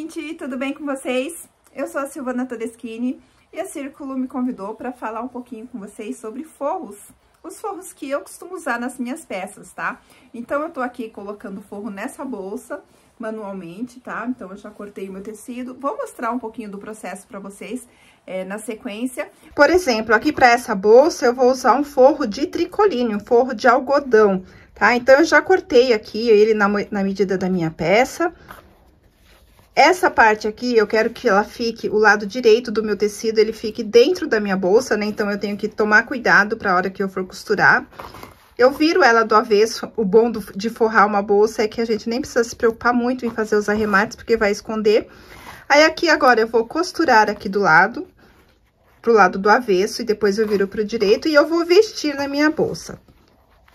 gente, tudo bem com vocês? Eu sou a Silvana Todeschini e a Círculo me convidou para falar um pouquinho com vocês sobre forros. Os forros que eu costumo usar nas minhas peças, tá? Então, eu tô aqui colocando forro nessa bolsa manualmente, tá? Então, eu já cortei o meu tecido. Vou mostrar um pouquinho do processo para vocês na sequência. Por exemplo, aqui para essa bolsa, eu vou usar um forro de tricoline, um forro de algodão, tá? Então, eu já cortei aqui ele na medida da minha peça. Essa parte aqui, eu quero que ela fique, o lado direito do meu tecido, ele fique dentro da minha bolsa, né? Então, eu tenho que tomar cuidado pra hora que eu for costurar. Eu viro ela do avesso. O bom de forrar uma bolsa é que a gente nem precisa se preocupar muito em fazer os arremates, porque vai esconder. Aí, aqui agora, eu vou costurar aqui do lado, pro lado do avesso, e depois eu viro pro direito, e eu vou vestir na minha bolsa,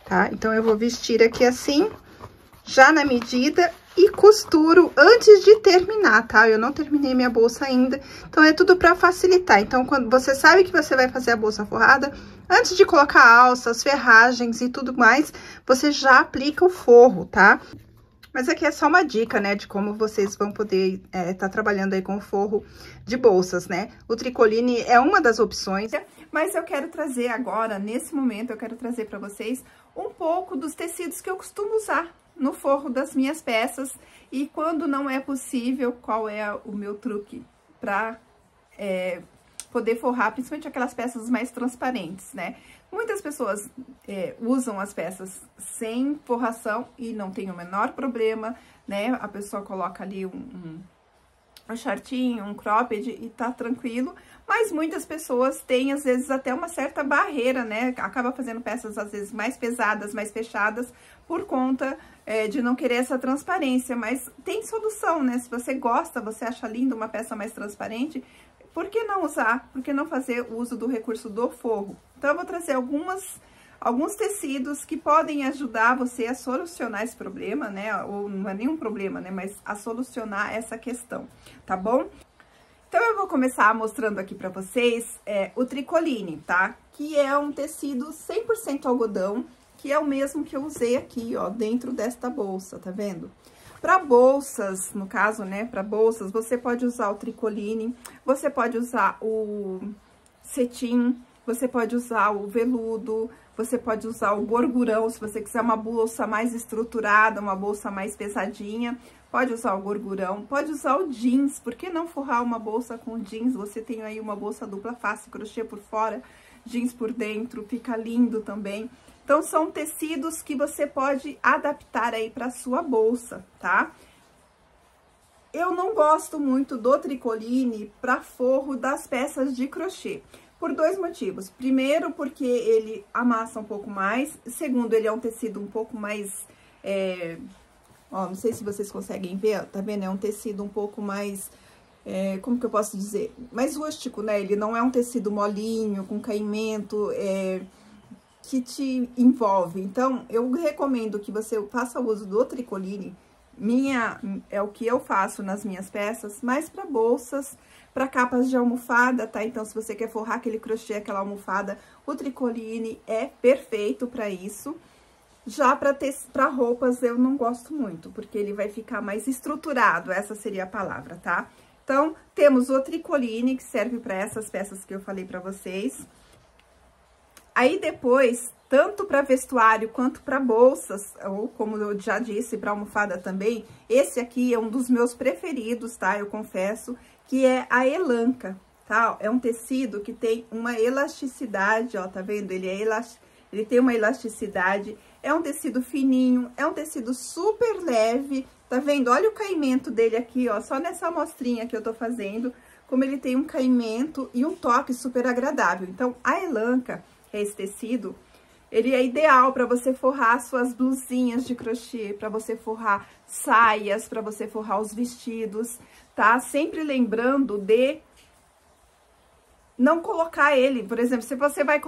tá? Então, eu vou vestir aqui assim, já na medida, e costuro antes de terminar, tá? Eu não terminei minha bolsa ainda, então é tudo pra facilitar. Então, quando você sabe que você vai fazer a bolsa forrada, antes de colocar alças, ferragens e tudo mais, você já aplica o forro, tá? Mas aqui é só uma dica, né, de como vocês vão poder tá trabalhando aí com o forro de bolsas, né? O tricoline é uma das opções, mas eu quero trazer agora, nesse momento, eu quero trazer pra vocês um pouco dos tecidos que eu costumo usar no forro das minhas peças, e quando não é possível, qual é o meu truque para poder forrar, principalmente aquelas peças mais transparentes, né? Muitas pessoas usam as peças sem forração e não tem o menor problema, né? A pessoa coloca ali um shortinho, um cropped e tá tranquilo, mas muitas pessoas têm, às vezes, até uma certa barreira, né? Acaba fazendo peças, às vezes, mais pesadas, mais fechadas, por conta de não querer essa transparência, mas tem solução, né? Se você gosta, você acha linda uma peça mais transparente, por que não usar? Por que não fazer o uso do recurso do forro? Então, eu vou trazer alguns tecidos que podem ajudar você a solucionar esse problema, né? Ou não é nenhum problema, né? Mas a solucionar essa questão, tá bom? Então, eu vou começar mostrando aqui pra vocês o tricoline, tá? Que é um tecido 100% algodão, que é o mesmo que eu usei aqui, ó, dentro desta bolsa, tá vendo? Para bolsas, no caso, né, para bolsas, você pode usar o tricoline, você pode usar o cetim, você pode usar o veludo, você pode usar o gorgurão, se você quiser uma bolsa mais estruturada, uma bolsa mais pesadinha, pode usar o gorgurão, pode usar o jeans. Por que não forrar uma bolsa com jeans? Você tem aí uma bolsa dupla face, crochê por fora, jeans por dentro, fica lindo também. Então, são tecidos que você pode adaptar aí para sua bolsa, tá? Eu não gosto muito do tricoline para forro das peças de crochê, por dois motivos. Primeiro, porque ele amassa um pouco mais. Segundo, ele é um tecido um pouco mais... ó, não sei se vocês conseguem ver, tá vendo? É um tecido um pouco mais... como que eu posso dizer? Mais rústico, né? Ele não é um tecido molinho, com caimento... que te envolve. Então, eu recomendo que você faça uso do tricoline. É o que eu faço nas minhas peças, mas para bolsas, para capas de almofada, tá? Então, se você quer forrar aquele crochê, aquela almofada, o tricoline é perfeito para isso. Já para roupas, eu não gosto muito, porque ele vai ficar mais estruturado, essa seria a palavra, tá? Então, temos o tricoline, que serve para essas peças que eu falei para vocês. Aí, depois, tanto para vestuário quanto para bolsas, ou como eu já disse, para almofada também, esse aqui é um dos meus preferidos, tá? Eu confesso, que é a elanca, tá? É um tecido que tem uma elasticidade, ó, tá vendo? Ele tem uma elasticidade, é um tecido fininho, é um tecido super leve, tá vendo? Olha o caimento dele aqui, ó, só nessa amostrinha que eu tô fazendo, como ele tem um caimento e um toque super agradável. Então, a elanca, que é esse tecido, ele é ideal para você forrar suas blusinhas de crochê, para você forrar saias, para você forrar os vestidos, tá? Sempre lembrando de não colocar ele, por exemplo, se você vai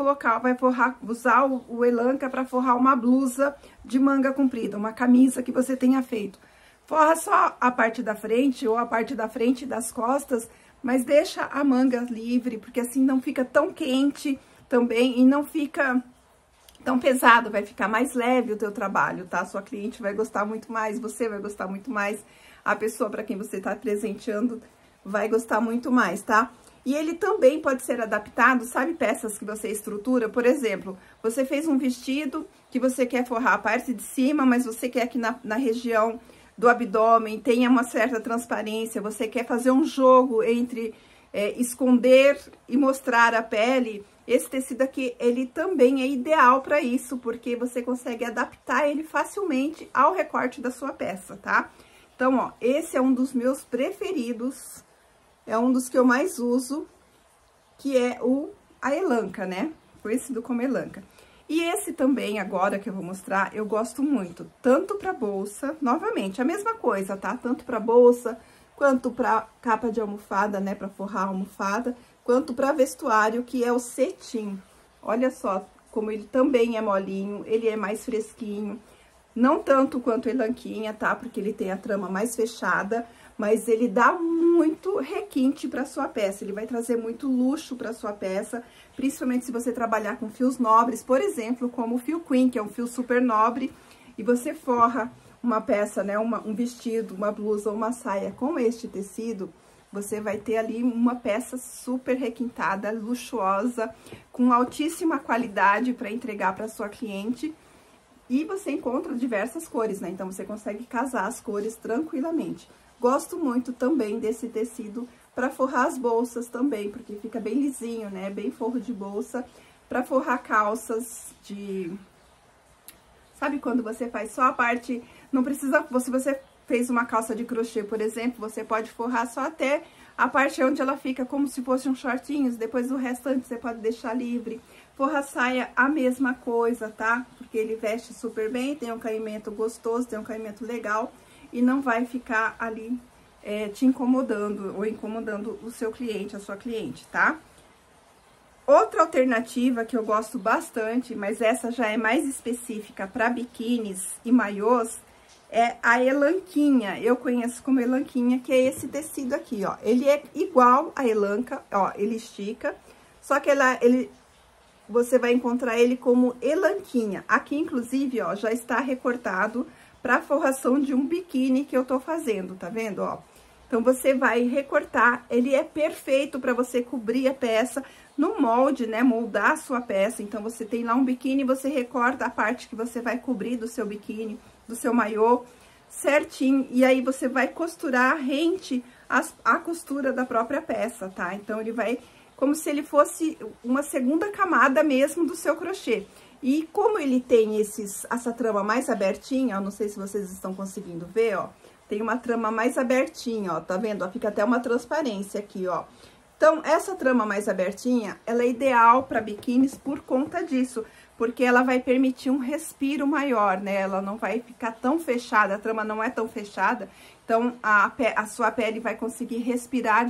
usar o elanca para forrar uma blusa de manga comprida, uma camisa que você tenha feito. Forra só a parte da frente ou a parte da frente das costas, mas deixa a manga livre, porque assim não fica tão quente também e não fica tão pesado, vai ficar mais leve o teu trabalho, tá? Sua cliente vai gostar muito mais, você vai gostar muito mais. a pessoa para quem você tá presenteando vai gostar muito mais, tá? E ele também pode ser adaptado, sabe, peças que você estrutura? Por exemplo, você fez um vestido que você quer forrar a parte de cima, mas você quer que na região do abdômen tenha uma certa transparência, você quer fazer um jogo entre esconder e mostrar a pele. Esse tecido aqui, ele também é ideal para isso, porque você consegue adaptar ele facilmente ao recorte da sua peça, tá? Então, ó, esse é um dos meus preferidos, é um dos que eu mais uso, que é a elanca, né? Conhecido como elanca. E esse também, agora que eu vou mostrar, eu gosto muito, tanto para bolsa, novamente, a mesma coisa, tá? Tanto para bolsa, quanto para capa de almofada, né? Para forrar a almofada, quanto para vestuário, que é o cetim. Olha só como ele também é molinho, ele é mais fresquinho. Não tanto quanto a elanquinha, tá? Porque ele tem a trama mais fechada, mas ele dá muito requinte para sua peça. Ele vai trazer muito luxo para sua peça, principalmente se você trabalhar com fios nobres, por exemplo, como o fio Queen, que é um fio super nobre, e você forra uma peça, né? Um vestido, uma blusa ou uma saia com este tecido, você vai ter ali uma peça super requintada, luxuosa, com altíssima qualidade para entregar para sua cliente. E você encontra diversas cores, né? Então, você consegue casar as cores tranquilamente. Gosto muito também desse tecido para forrar as bolsas também, porque fica bem lisinho, né? Bem forro de bolsa. Para forrar calças de... Sabe quando você faz só a parte... Não precisa... Se você fez uma calça de crochê, por exemplo, você pode forrar só até a parte onde ela fica como se fosse um shortinhos. Depois o restante você pode deixar livre. Forra saia, a mesma coisa, tá? Porque ele veste super bem, tem um caimento gostoso, tem um caimento legal e não vai ficar ali te incomodando ou incomodando o seu cliente, a sua cliente, tá? Outra alternativa que eu gosto bastante, mas essa já é mais específica para biquínis e maiôs, é a elanquinha. Eu conheço como elanquinha, que é esse tecido aqui, ó. Ele é igual a elanca, ó, ele estica, só que você vai encontrar ele como elanquinha. Aqui, inclusive, ó, já está recortado para forração de um biquíni que eu tô fazendo, tá vendo, ó? Então, você vai recortar, ele é perfeito para você cobrir a peça no molde, né, moldar a sua peça. Então, você tem lá um biquíni, você recorta a parte que você vai cobrir do seu biquíni, do seu maiô, certinho, e aí você vai costurar rente à costura da própria peça, tá? Então, ele vai... como se ele fosse uma segunda camada mesmo do seu crochê. E como ele tem essa trama mais abertinha, ó, não sei se vocês estão conseguindo ver, ó, tem uma trama mais abertinha, ó, tá vendo? Ó, fica até uma transparência aqui, ó. Então, essa trama mais abertinha, ela é ideal para biquínis por conta disso, porque ela vai permitir um respiro maior, né? Ela não vai ficar tão fechada, a trama não é tão fechada, então a sua pele vai conseguir respirar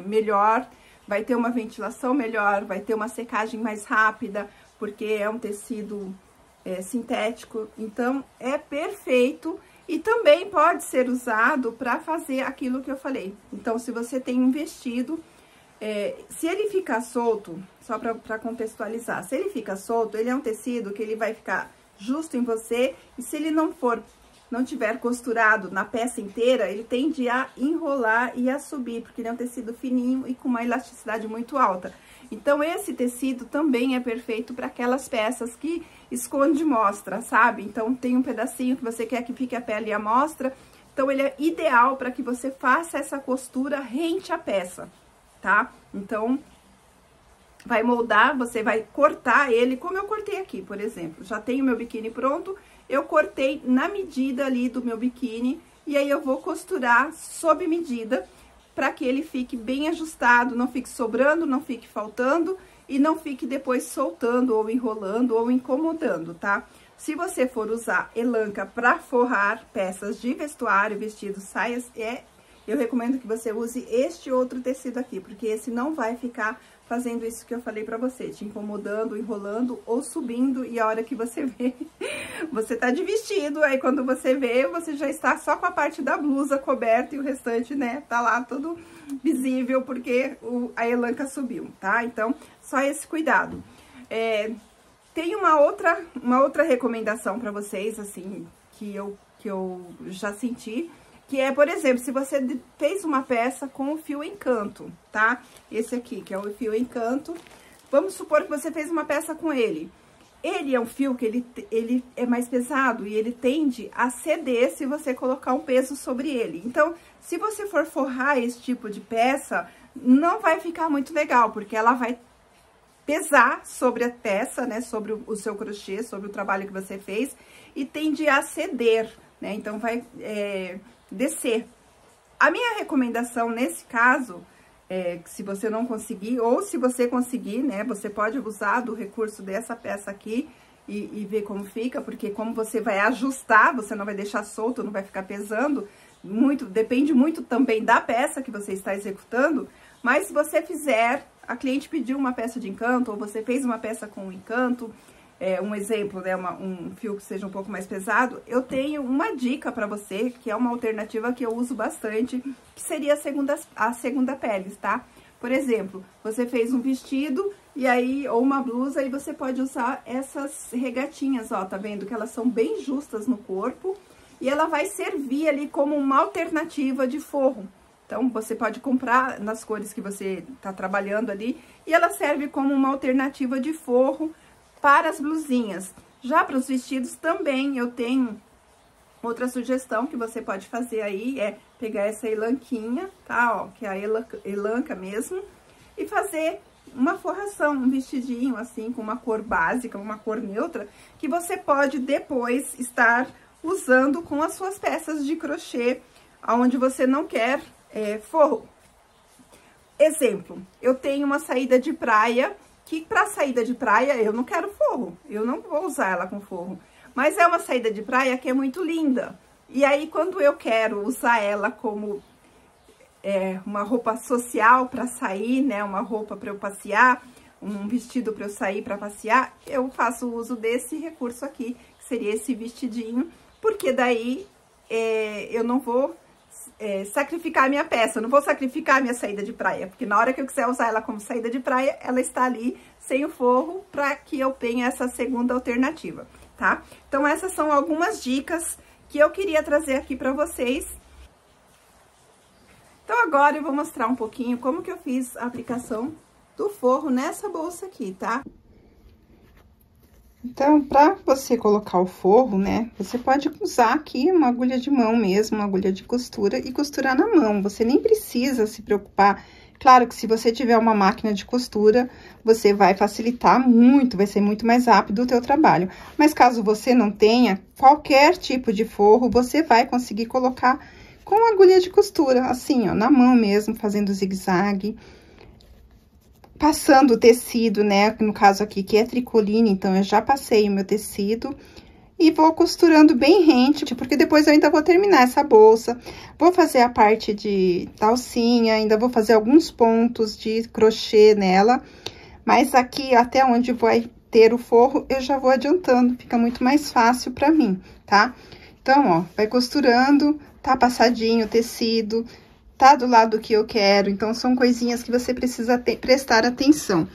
melhor, vai ter uma ventilação melhor, vai ter uma secagem mais rápida, porque é um tecido sintético. Então, é perfeito e também pode ser usado para fazer aquilo que eu falei. Então, se você tem um vestido, se ele ficar solto, só para contextualizar, se ele fica solto, ele é um tecido que ele vai ficar justo em você, e se ele não tiver costurado na peça inteira, ele tende a enrolar e a subir, porque ele é um tecido fininho e com uma elasticidade muito alta. Então, esse tecido também é perfeito para aquelas peças que esconde mostra, sabe? Então, tem um pedacinho que você quer que fique a pele à mostra, então ele é ideal para que você faça essa costura rente à peça, tá? Então, vai moldar, você vai cortar ele, como eu cortei aqui, por exemplo. Já tenho meu biquíni pronto, eu cortei na medida ali do meu biquíni, e aí eu vou costurar sob medida, para que ele fique bem ajustado, não fique sobrando, não fique faltando, e não fique depois soltando, ou enrolando, ou incomodando, tá? Se você for usar elanca para forrar peças de vestuário, vestidos, saias, eu recomendo que você use este outro tecido aqui, porque esse não vai ficar fazendo isso que eu falei pra você, te incomodando, enrolando ou subindo, e a hora que você vê, você tá de vestido, aí quando você vê, você já está só com a parte da blusa coberta e o restante, né, tá lá todo visível, porque a elanca subiu, tá? Então, só esse cuidado. Tem uma outra recomendação pra vocês, assim, que eu já senti, Que é, por exemplo, se você fez uma peça com o fio Encanto, tá? Esse aqui, que é o fio Encanto. Vamos supor que você fez uma peça com ele. Ele é um fio que ele é mais pesado e ele tende a ceder se você colocar um peso sobre ele. Então, se você for forrar esse tipo de peça, não vai ficar muito legal, porque ela vai pesar sobre a peça, né? Sobre o seu crochê, sobre o trabalho que você fez, e tende a ceder, né? Então, vai descer. A minha recomendação nesse caso, se você não conseguir, ou se você conseguir, né, você pode usar do recurso dessa peça aqui e ver como fica, porque como você vai ajustar, você não vai deixar solto, não vai ficar pesando, depende muito também da peça que você está executando, mas se você fizer, a cliente pediu uma peça de encanto, ou você fez uma peça com encanto, um exemplo, né, um fio que seja um pouco mais pesado, eu tenho uma dica para você, que é uma alternativa que eu uso bastante, que seria a segunda pele, tá? Por exemplo, você fez um vestido ou uma blusa, e você pode usar essas regatinhas, ó, tá vendo? Que elas são bem justas no corpo, e ela vai servir ali como uma alternativa de forro. Então, você pode comprar nas cores que você tá trabalhando ali, e ela serve como uma alternativa de forro para as blusinhas. Já para os vestidos também eu tenho outra sugestão que você pode fazer aí, pegar essa elanquinha, tá, ó, que é a elanca mesmo, e fazer uma forração, um vestidinho assim, com uma cor básica, uma cor neutra, que você pode depois estar usando com as suas peças de crochê, onde você não quer forro. Exemplo, eu tenho uma saída de praia, que para saída de praia eu não quero forro, eu não vou usar ela com forro, mas é uma saída de praia que é muito linda, e aí quando eu quero usar ela como uma roupa social para sair, né, uma roupa para eu passear, um vestido para eu sair para passear, eu faço uso desse recurso aqui, que seria esse vestidinho, porque daí eu não vou sacrificar a minha peça, eu não vou sacrificar a minha saída de praia, porque na hora que eu quiser usar ela como saída de praia, ela está ali sem o forro, para que eu tenha essa segunda alternativa, tá? Então, essas são algumas dicas que eu queria trazer aqui para vocês. Então, agora eu vou mostrar um pouquinho como que eu fiz a aplicação do forro nessa bolsa aqui, tá? Então, para você colocar o forro, né, você pode usar aqui uma agulha de mão mesmo, uma agulha de costura, e costurar na mão. Você nem precisa se preocupar. Claro que se você tiver uma máquina de costura, você vai facilitar muito, vai ser muito mais rápido o teu trabalho. Mas caso você não tenha qualquer tipo de forro, você vai conseguir colocar com agulha de costura, assim, ó, na mão mesmo, fazendo zigue-zague. Passando o tecido, né, no caso aqui, que é tricoline, então eu já passei o meu tecido e vou costurando bem rente, porque depois eu ainda vou terminar essa bolsa, vou fazer a parte de alcinha, ainda vou fazer alguns pontos de crochê nela, mas aqui até onde vai ter o forro, eu já vou adiantando, fica muito mais fácil pra mim, tá? Então, ó, vai costurando, tá passadinho o tecido, tá do lado que eu quero, então são coisinhas que você precisa prestar atenção.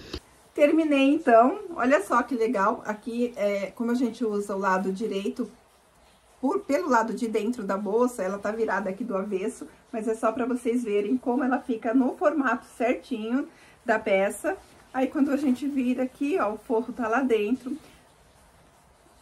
Terminei, então, olha só que legal, aqui, como a gente usa o lado direito, pelo lado de dentro da bolsa, ela tá virada aqui do avesso, mas é só pra vocês verem como ela fica no formato certinho da peça. Aí, quando a gente vira aqui, ó, o forro tá lá dentro.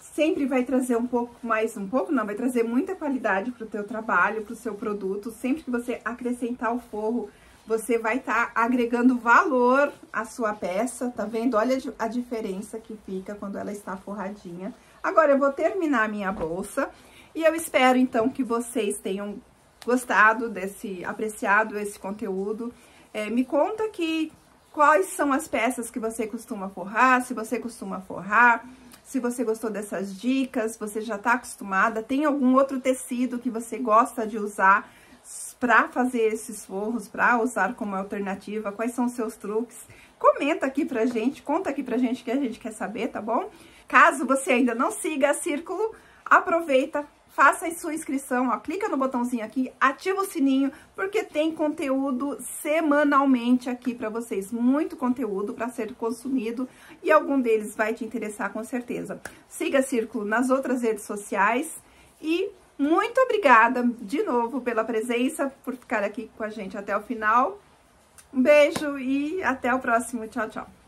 Sempre vai trazer vai trazer muita qualidade pro teu trabalho, pro seu produto. Sempre que você acrescentar o forro, você vai estar agregando valor à sua peça, tá vendo? Olha a diferença que fica quando ela está forradinha. Agora, eu vou terminar a minha bolsa e eu espero, então, que vocês tenham gostado apreciado esse conteúdo. Me conta aqui quais são as peças que você costuma forrar, se você costuma forrar. Se você gostou dessas dicas, você já tá acostumada, tem algum outro tecido que você gosta de usar para fazer esses forros, para usar como alternativa, quais são os seus truques? Comenta aqui pra gente, conta aqui pra gente que a gente quer saber, tá bom? Caso você ainda não siga a Círculo, aproveita, faça a sua inscrição, ó, clica no botãozinho aqui, ativa o sininho, porque tem conteúdo semanalmente aqui para vocês, muito conteúdo para ser consumido, e algum deles vai te interessar com certeza. Siga a Círculo nas outras redes sociais e Muito obrigada de novo pela presença, por ficar aqui com a gente até o final. Um beijo e até o próximo. Tchau, tchau.